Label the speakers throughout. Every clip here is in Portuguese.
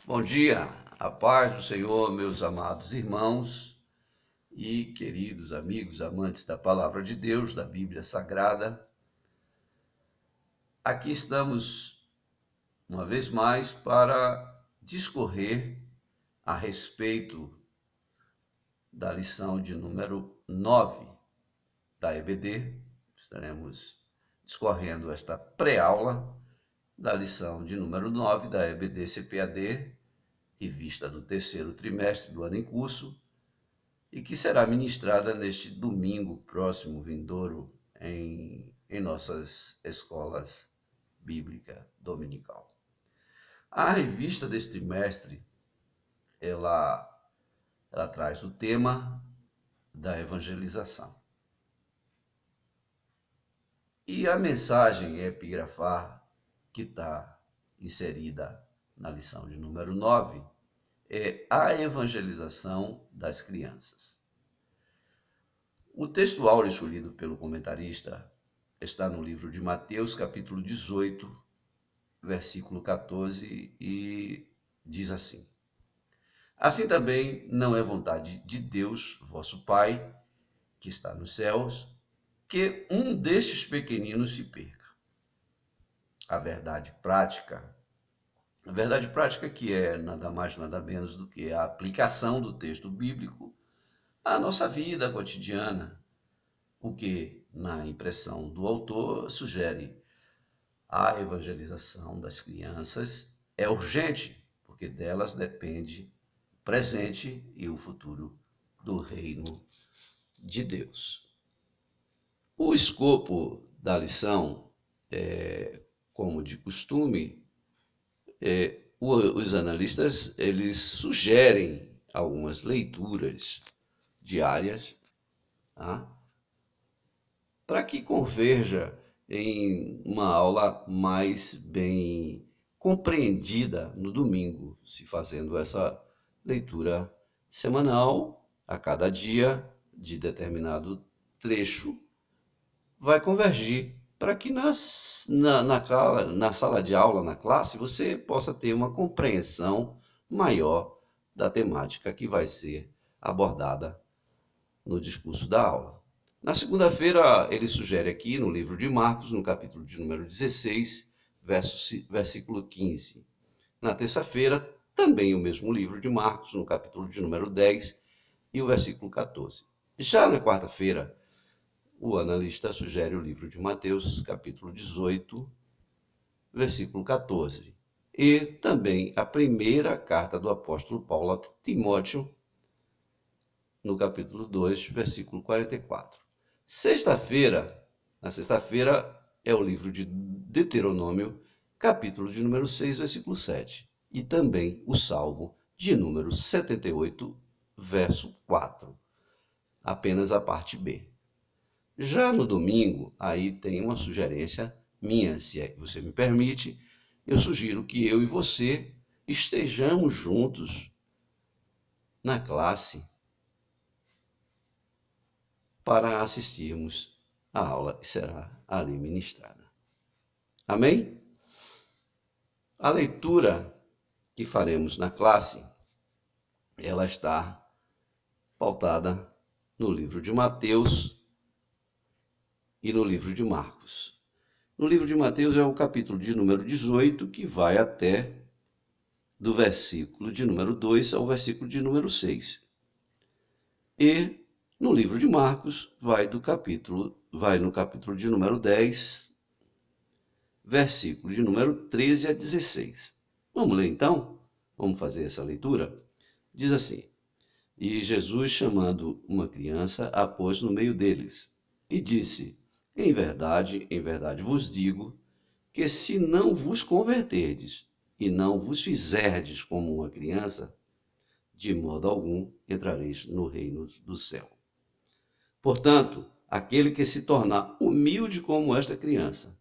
Speaker 1: Bom dia, a paz do Senhor, meus amados irmãos e queridos amigos, amantes da Palavra de Deus, da Bíblia Sagrada. Aqui estamos, uma vez mais, para discorrer a respeito da lição de número 9 da EBD. Estaremos discorrendo esta pré-aula da lição de número 9 da EBD CPAD, revista do terceiro trimestre do ano em curso, e que será ministrada neste domingo próximo, vindouro, em nossas escolas bíblica dominical. A revista deste trimestre, ela traz o tema da evangelização. E a mensagem epígrafa que está inserida na lição de número 9 é a evangelização das crianças. O texto áureo escolhido pelo comentarista está no livro de Mateus, capítulo 18, versículo 14, e diz assim: Assim também não é vontade de Deus, vosso Pai, que está nos céus, que um destes pequeninos se perca. A verdade prática que é nada mais, nada menos do que a aplicação do texto bíblico à nossa vida cotidiana, o que, na impressão do autor, sugere a evangelização das crianças é urgente, porque delas depende o presente e o futuro do reino de Deus. O escopo da lição, como de costume, os analistas eles sugerem algumas leituras diárias, tá? Para que converja em uma aula mais bem compreendida no domingo, se fazendo essa leitura semanal a cada dia de determinado trecho, vai convergir para que na sala de aula, na classe, você possa ter uma compreensão maior da temática que vai ser abordada no discurso da aula. Na segunda-feira, ele sugere aqui, no livro de Marcos, no capítulo de número 16, versículo 15. Na terça-feira, também o mesmo livro de Marcos, no capítulo de número 10 e o versículo 14. Já na quarta-feira, o analista sugere o livro de Mateus, capítulo 18, versículo 14. E também a primeira carta do apóstolo Paulo a Timóteo, no capítulo 2, versículo 44. Na sexta-feira, é o livro de Deuteronômio, capítulo de número 6, versículo 7. E também o Salmo de número 78, verso 4. Apenas a parte B. Já no domingo, aí tem uma sugerência minha, se é que você me permite. Eu sugiro que eu e você estejamos juntos na classe para assistirmos a aula que será ali ministrada. Amém? A leitura que faremos na classe, ela está pautada no livro de Mateus e no livro de Marcos. No livro de Mateus é o capítulo de número 18, que vai até do versículo de número 2 ao versículo de número 6. E no livro de Marcos vai no capítulo de número 10, versículo de número 13 a 16. Vamos ler então? Vamos fazer essa leitura? Diz assim: E Jesus, chamando uma criança, a pôs no meio deles, e disse: em verdade vos digo, que se não vos converterdes e não vos fizerdes como uma criança, de modo algum entrareis no reino do céu. Portanto, aquele que se tornar humilde como esta criança,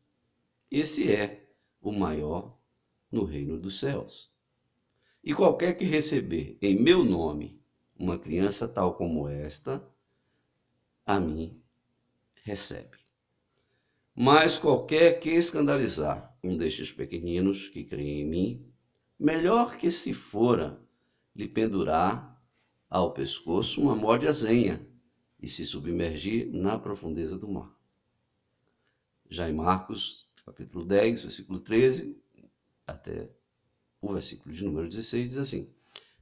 Speaker 1: esse é o maior no reino dos céus. E qualquer que receber em meu nome uma criança tal como esta, a mim recebe. Mas qualquer que escandalizar um destes pequeninos que creem em mim, melhor que se fora lhe pendurar ao pescoço uma mó de azenha e se submergir na profundeza do mar. Já em Marcos, capítulo 10, versículo 13, até o versículo de número 16, diz assim: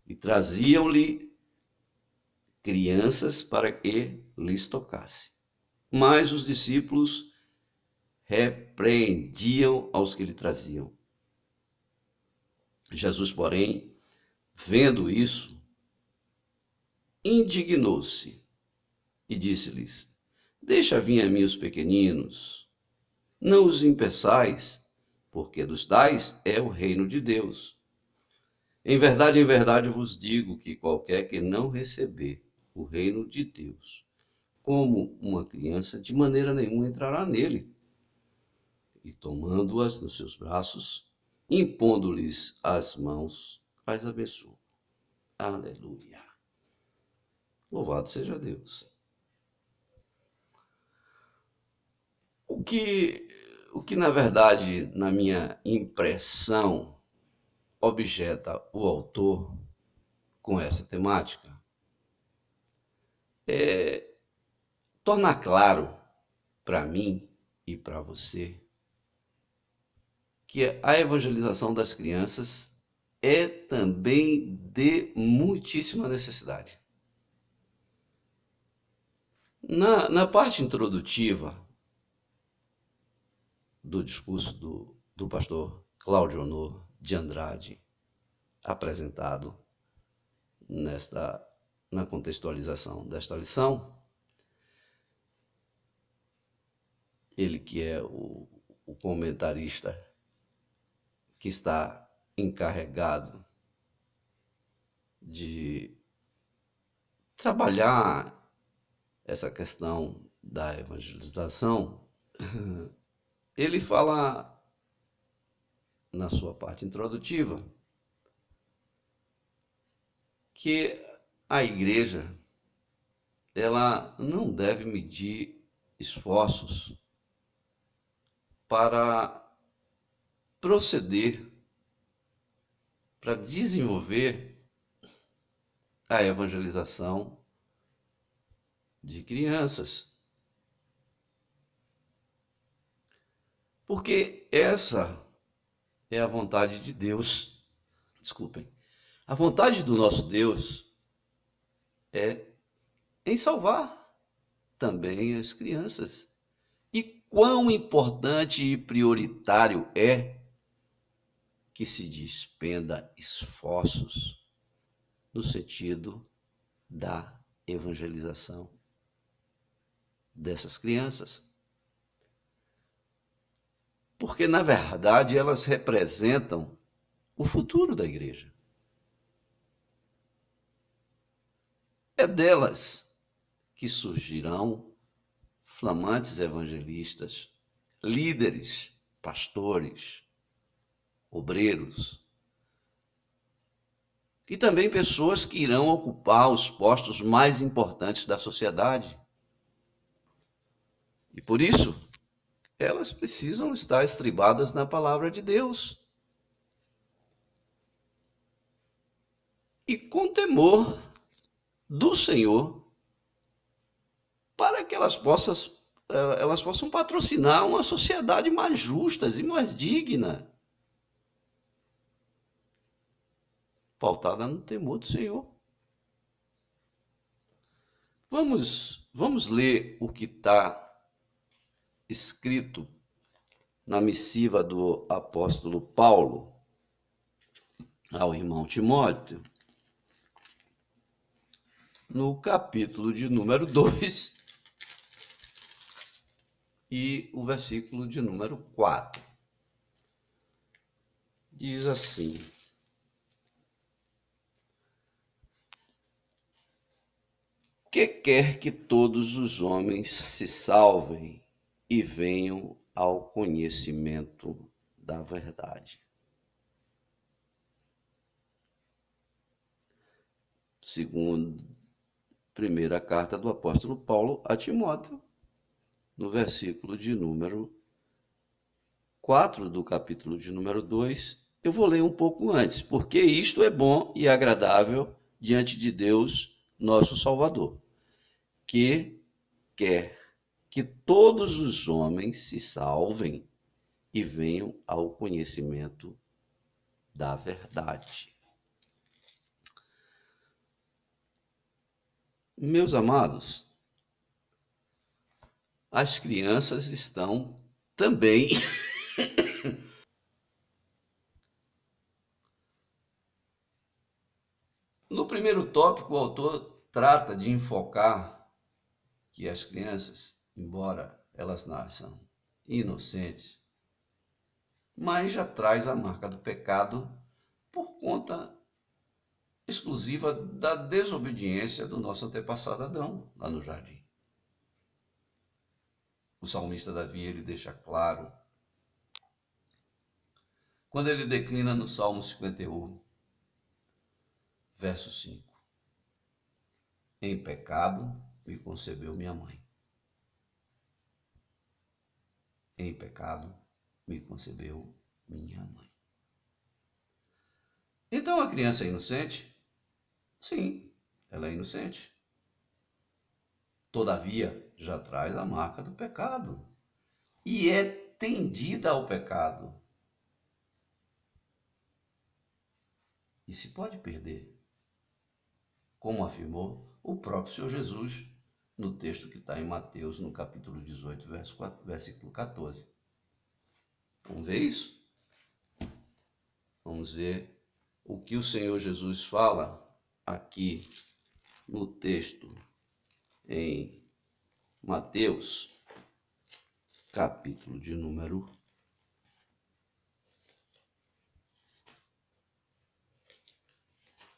Speaker 1: e traziam-lhe crianças para que lhes tocasse. Mas os discípulos repreendiam aos que lhe traziam. Jesus, porém, vendo isso, indignou-se e disse-lhes: deixa vir a mim os pequeninos, não os impeçais, porque dos tais é o reino de Deus. Em verdade vos digo que qualquer que não receber o reino de Deus como uma criança, de maneira nenhuma entrará nele. E tomando-as nos seus braços, impondo-lhes as mãos, as abençoa. Aleluia. Louvado seja Deus. O que na verdade, na minha impressão, objeta o autor com essa temática é tornar claro para mim e para você que a evangelização das crianças é também de muitíssima necessidade. Na parte introdutiva do discurso do pastor Cláudio Honor de Andrade, apresentado na contextualização desta lição, ele que é o comentarista que está encarregado de trabalhar essa questão da evangelização, ele fala na sua parte introdutiva que a igreja ela não deve medir esforços para proceder, para desenvolver a evangelização de crianças. Porque essa é a vontade de Deus. Desculpem. A vontade do nosso Deus é em salvar também as crianças. E quão importante e prioritário é que se despenda esforços no sentido da evangelização dessas crianças. Porque, na verdade, elas representam o futuro da igreja. É delas que surgirão flamantes evangelistas, líderes, pastores, obreiros, e também pessoas que irão ocupar os postos mais importantes da sociedade. E por isso, elas precisam estar estribadas na palavra de Deus. E com temor do Senhor, para que elas possam patrocinar uma sociedade mais justa e mais digna, pautada no temor do Senhor. Vamos ler o que está escrito na missiva do apóstolo Paulo ao irmão Timóteo, no capítulo de número 2 e o versículo de número 4. Diz assim: que quer que todos os homens se salvem e venham ao conhecimento da verdade. Segundo primeira carta do apóstolo Paulo a Timóteo, no versículo de número 4 do capítulo de número 2 eu vou ler um pouco antes, porque isto é bom e agradável diante de Deus, nosso Salvador, que quer que todos os homens se salvem e venham ao conhecimento da verdade. Meus amados, as crianças estão também no primeiro tópico. O autor trata de enfocar que as crianças, embora elas nasçam inocentes, mas já traz a marca do pecado por conta exclusiva da desobediência do nosso antepassado Adão, lá no jardim. O salmista Davi, ele deixa claro, quando ele declina no Salmo 51, verso 5: em pecado me concebeu minha mãe. Em pecado me concebeu minha mãe. Então a criança é inocente? Sim, ela é inocente. Todavia, já traz a marca do pecado e é tendida ao pecado. E se pode perder, como afirmou o próprio Senhor Jesus no texto que está em Mateus, no capítulo 18, versículo 14. Vamos ver isso? Vamos ver o que o Senhor Jesus fala aqui no texto em Mateus, capítulo de número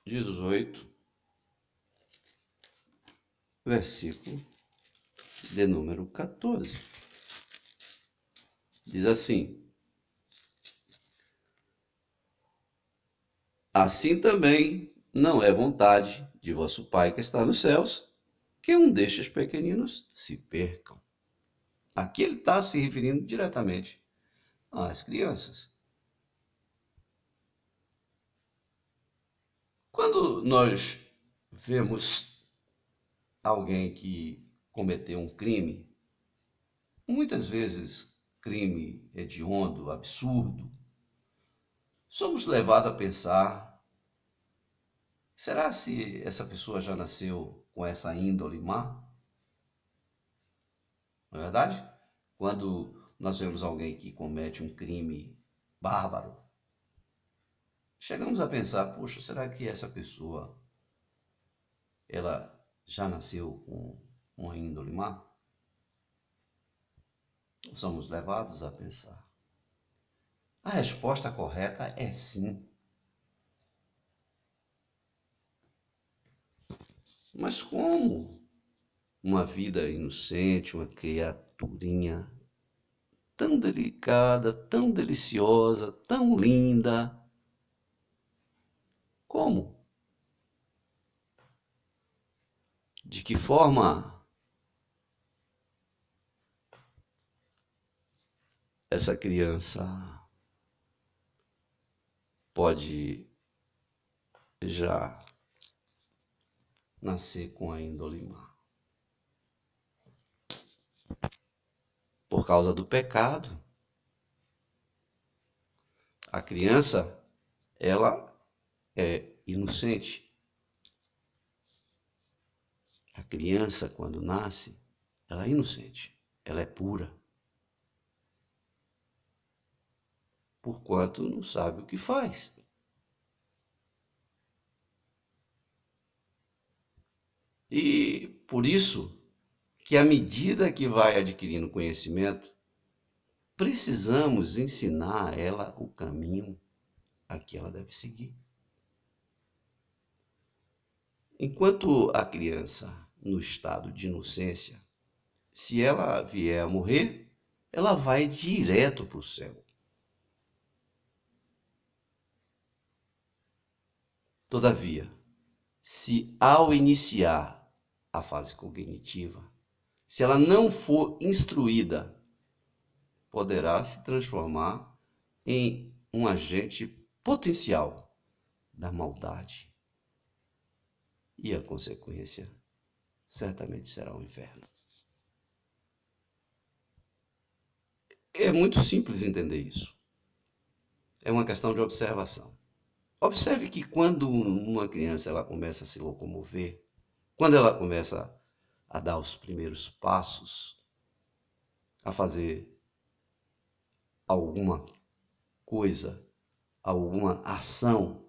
Speaker 1: 18, versículo de número 14. Diz assim: assim também não é vontade de vosso Pai que está nos céus que um destes pequeninos se percam. Aqui ele está se referindo diretamente às crianças. Quando nós vemos alguém que cometeu um crime, muitas vezes crime hediondo, absurdo, somos levados a pensar: será se essa pessoa já nasceu com essa índole má? Não é verdade? Quando nós vemos alguém que comete um crime bárbaro, chegamos a pensar: poxa, será que essa pessoa ela já nasceu com uma índole má? Somos levados a pensar. A resposta correta é sim. Mas como uma vida inocente, uma criaturinha tão delicada, tão deliciosa, tão linda, como? De que forma essa criança pode já nascer com a índole má? Por causa do pecado. A criança, ela é inocente. A criança, quando nasce, ela é inocente, ela é pura. Porquanto não sabe o que faz. E por isso que, à medida que vai adquirindo conhecimento, precisamos ensinar a ela o caminho a que ela deve seguir. Enquanto a criança, no estado de inocência, se ela vier a morrer, ela vai direto para o céu. Todavia, se ao iniciar a fase cognitiva, se ela não for instruída, poderá se transformar em um agente potencial da maldade. E a consequência certamente será o inferno. É muito simples entender isso. É uma questão de observação. Observe que quando uma criança ela começa a se locomover, quando ela começa a dar os primeiros passos, a fazer alguma coisa, alguma ação,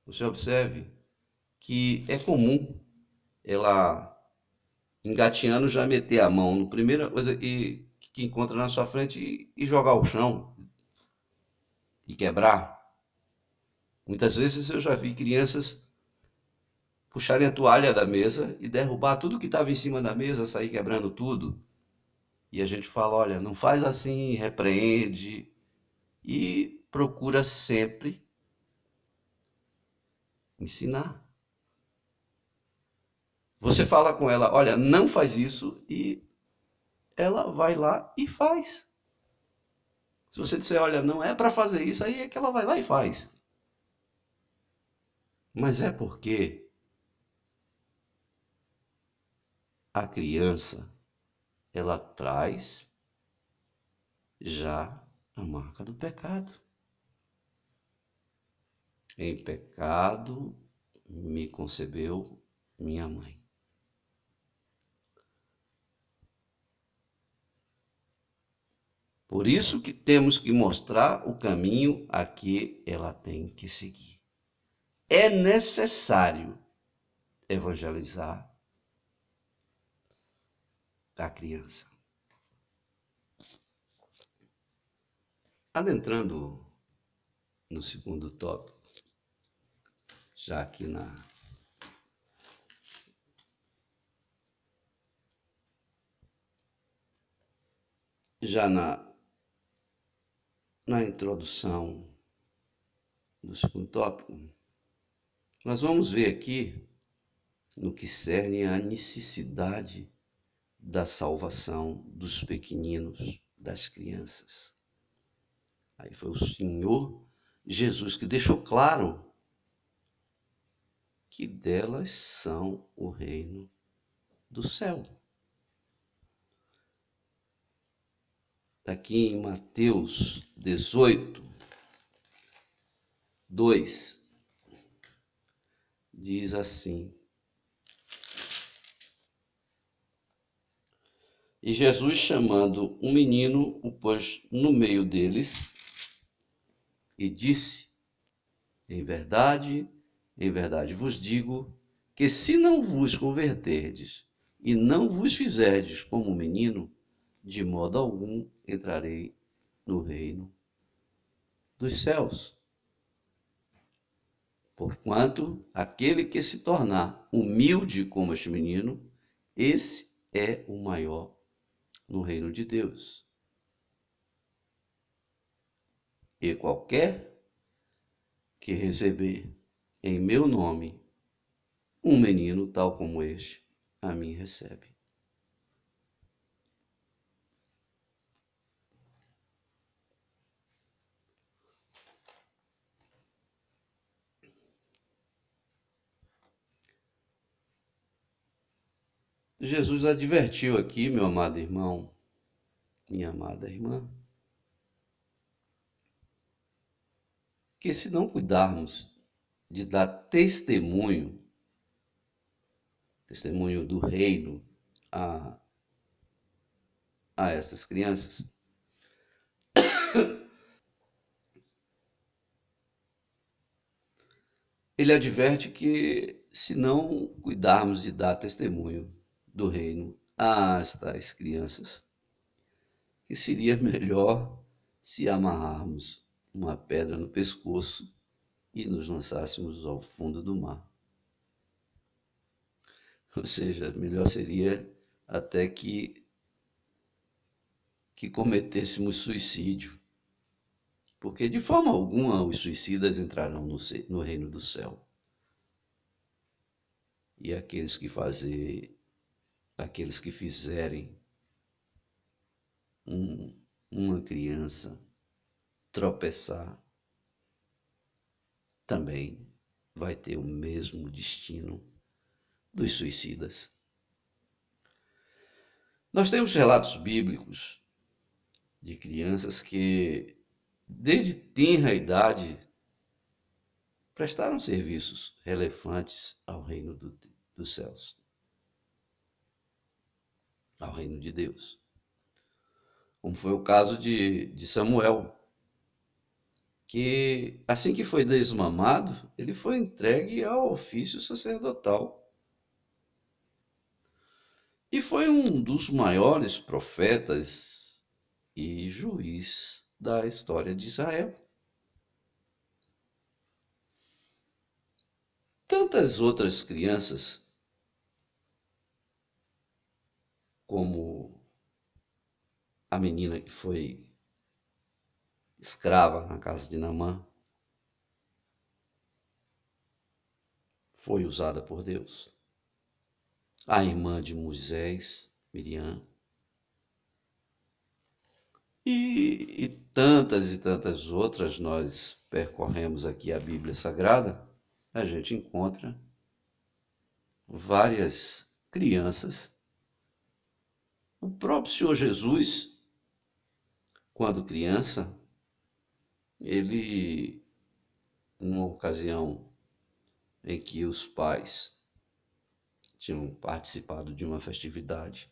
Speaker 1: você observe que é comum ela, engatinhando, já meter a mão no primeira coisa que encontra na sua frente e jogar ao chão e quebrar. Muitas vezes eu já vi crianças puxarem a toalha da mesa e derrubar tudo que estava em cima da mesa, sair quebrando tudo. E a gente fala, olha, não faz assim, repreende e procura sempre ensinar. Você fala com ela, olha, não faz isso, e ela vai lá e faz. Se você disser, olha, não é para fazer isso, aí é que ela vai lá e faz. Mas é porque a criança, ela traz já a marca do pecado. Em pecado me concebeu minha mãe. Por isso que temos que mostrar o caminho a que ela tem que seguir. É necessário evangelizar a criança. Adentrando no segundo tópico, já aqui já na introdução do segundo tópico, nós vamos ver aqui no que cerne a necessidade da salvação dos pequeninos, das crianças. Aí foi o Senhor Jesus que deixou claro que delas são o reino do céu. Aqui em Mateus 18, 2, diz assim: E Jesus, chamando um menino, o pôs no meio deles e disse: em verdade vos digo, que se não vos converterdes e não vos fizerdes como um menino, de modo algum entrarei no reino dos céus. Porquanto aquele que se tornar humilde como este menino, esse é o maior no reino de Deus. E qualquer que receber em meu nome um menino tal como este, a mim recebe. Jesus advertiu aqui, meu amado irmão, minha amada irmã, que se não cuidarmos de dar testemunho do reino a essas crianças, ele adverte que se não cuidarmos de dar testemunho do reino a estas crianças, que seria melhor se amarrarmos uma pedra no pescoço e nos lançássemos ao fundo do mar. Ou seja, melhor seria até que cometêssemos suicídio, porque de forma alguma os suicidas entrarão no reino do céu. E aqueles que fizerem uma criança tropeçar, também vai ter o mesmo destino dos suicidas. Nós temos relatos bíblicos de crianças que, desde tenra idade, prestaram serviços relevantes ao reino dos céus, ao reino de Deus. Como foi o caso de Samuel, que assim que foi desmamado, ele foi entregue ao ofício sacerdotal. E foi um dos maiores profetas e juiz da história de Israel. Tantas outras crianças, como a menina que foi escrava na casa de Naamã, foi usada por Deus. A irmã de Moisés, Miriam, e tantas outras, nós percorremos aqui a Bíblia Sagrada, a gente encontra várias crianças. O próprio Senhor Jesus, quando criança, ele, numa ocasião em que os pais tinham participado de uma festividade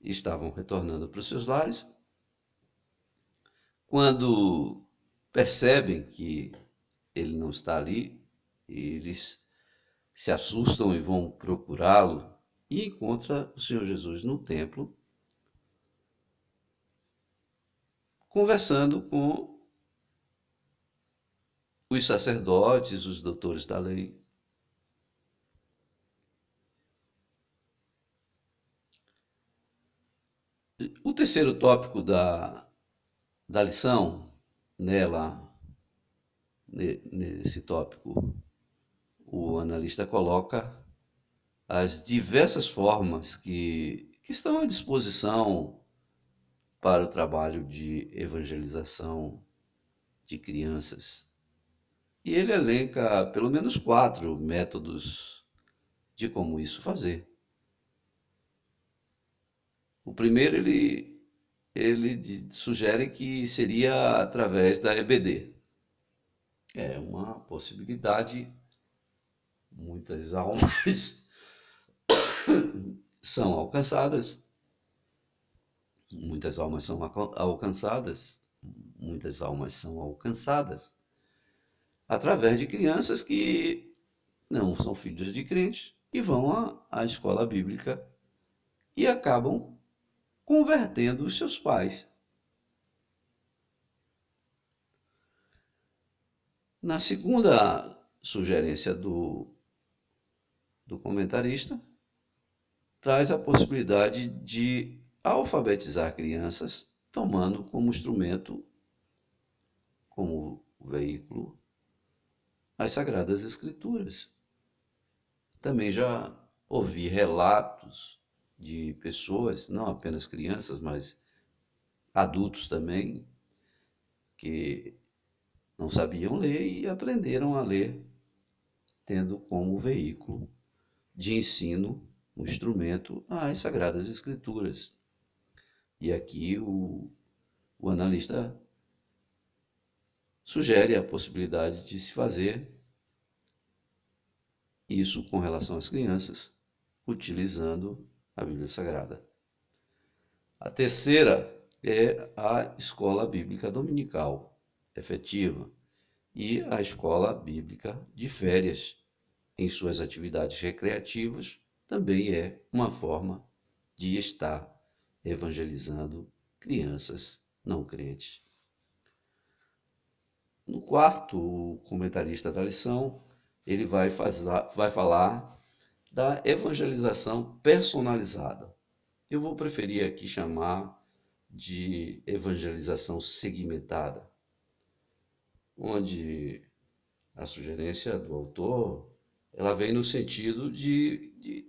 Speaker 1: e estavam retornando para os seus lares, quando percebem que ele não está ali, eles se assustam e vão procurá-lo e encontra o Senhor Jesus no templo, conversando com os sacerdotes, os doutores da lei. O terceiro tópico da lição, nesse tópico, o analista coloca as diversas formas que estão à disposição para o trabalho de evangelização de crianças. E ele elenca pelo menos 4 métodos de como isso fazer. O primeiro, ele sugere que seria através da EBD. É uma possibilidade. Muitas almas são alcançadas, muitas almas são alcançadas, muitas almas são alcançadas através de crianças que não são filhos de crentes e vão à escola bíblica e acabam convertendo os seus pais. Na segunda sugerência do comentarista, traz a possibilidade de alfabetizar crianças, tomando como instrumento, como veículo, as Sagradas Escrituras. Também já ouvi relatos de pessoas, não apenas crianças, mas adultos também, que não sabiam ler e aprenderam a ler, tendo como veículo de ensino um instrumento às Sagradas Escrituras. E aqui o analista sugere a possibilidade de se fazer isso com relação às crianças, utilizando a Bíblia Sagrada. A terceira é a escola bíblica dominical efetiva e a escola bíblica de férias em suas atividades recreativas também é uma forma de estar evangelizando crianças não crentes. No quarto, o comentarista da lição, ele vai falar da evangelização personalizada. Eu vou preferir aqui chamar de evangelização segmentada, onde a sugerência do autor ela vem no sentido de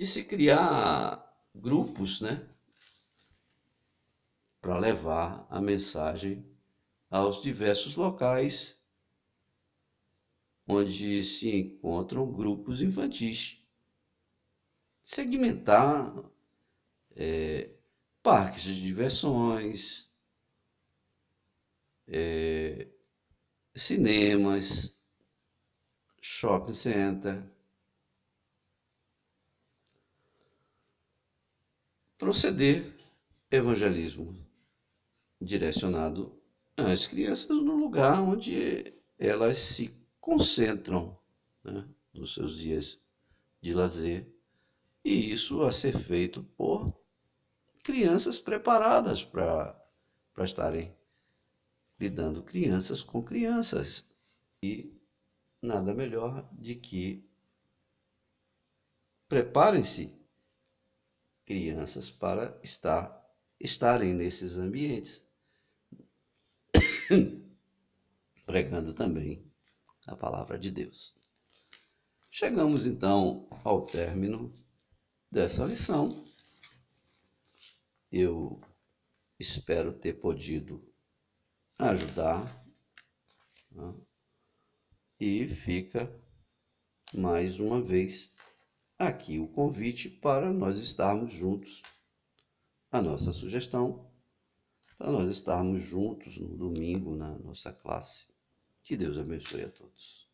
Speaker 1: se criar grupos, né, para levar a mensagem aos diversos locais onde se encontram grupos infantis. Segmentar parques de diversões, cinemas, shopping center. Proceder evangelismo direcionado às crianças no lugar onde elas se concentram, né, nos seus dias de lazer. E isso a ser feito por crianças preparadas para estarem lidando crianças com crianças. E nada melhor de que preparem-se crianças para estarem nesses ambientes, pregando também a palavra de Deus. Chegamos então ao término dessa lição. Eu espero ter podido ajudar, né? E fica mais uma vez aqui o convite para nós estarmos juntos, a nossa sugestão, para nós estarmos juntos no domingo na nossa classe. Que Deus abençoe a todos.